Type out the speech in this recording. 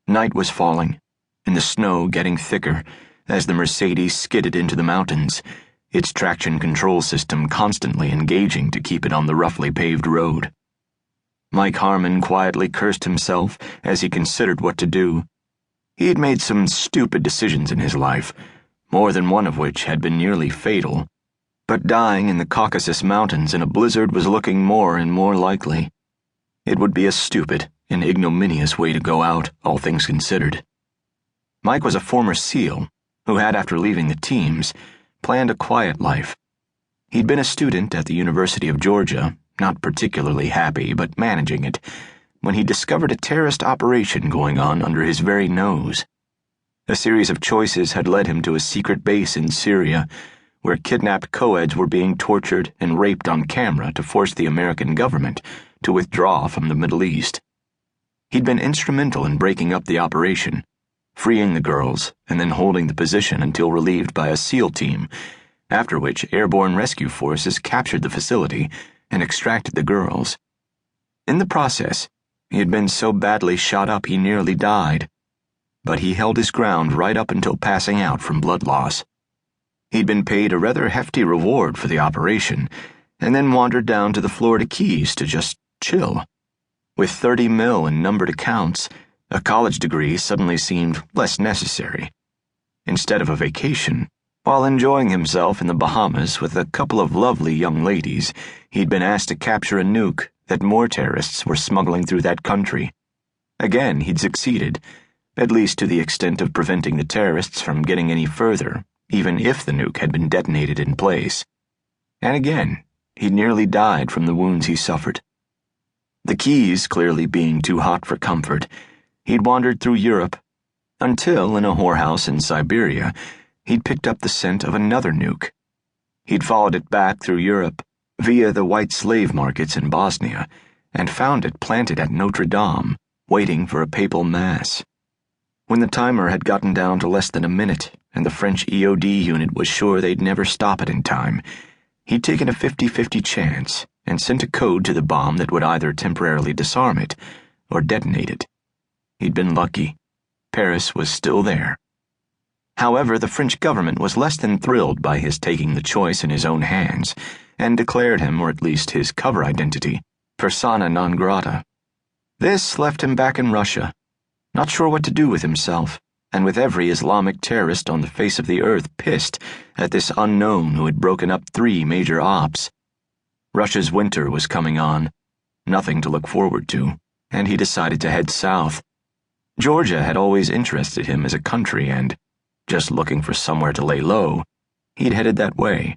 Night was falling, and the snow getting thicker as the Mercedes skidded into the mountains, its traction control system constantly engaging to keep it on the roughly paved road. Mike Harmon quietly cursed himself as he considered what to do. He had made some stupid decisions in his life, more than one of which had been nearly fatal, but dying in the Caucasus Mountains in a blizzard was looking more and more likely. It would be a stupid and ignominious way to go out, all things considered. Mike was a former SEAL who had, after leaving the teams, planned a quiet life. He'd been a student at the University of Georgia, not particularly happy, but managing it, when he discovered a terrorist operation going on under his very nose. A series of choices had led him to a secret base in Syria, where kidnapped co-eds were being tortured and raped on camera to force the American government to withdraw from the Middle East. He'd been instrumental in breaking up the operation, freeing the girls, and then holding the position until relieved by a SEAL team, after which airborne rescue forces captured the facility and extracted the girls. In the process, he had been so badly shot up he nearly died, but he held his ground right up until passing out from blood loss. He'd been paid a rather hefty reward for the operation, and then wandered down to the Florida Keys to just chill. With 30 mil in numbered accounts, a college degree suddenly seemed less necessary. Instead of a vacation, while enjoying himself in the Bahamas with a couple of lovely young ladies, he'd been asked to capture a nuke that more terrorists were smuggling through that country. Again, he'd succeeded, at least to the extent of preventing the terrorists from getting any further, even if the nuke had been detonated in place. And again, he'd nearly died from the wounds he suffered. The Keys clearly being too hot for comfort, he'd wandered through Europe, until in a whorehouse in Siberia, he'd picked up the scent of another nuke. He'd followed it back through Europe, via the white slave markets in Bosnia, and found it planted at Notre Dame, waiting for a papal mass. When the timer had gotten down to less than a minute, and the French EOD unit was sure they'd never stop it in time, he'd taken a 50-50 chance and sent a code to the bomb that would either temporarily disarm it or detonate it. He'd been lucky. Paris was still there. However, the French government was less than thrilled by his taking the choice in his own hands, and declared him, or at least his cover identity, persona non grata. This left him back in Russia, not sure what to do with himself, and with every Islamic terrorist on the face of the earth pissed at this unknown who had broken up 3 major ops. Russia's winter was coming on, nothing to look forward to, and he decided to head south. Georgia had always interested him as a country, and, just looking for somewhere to lay low, he'd headed that way.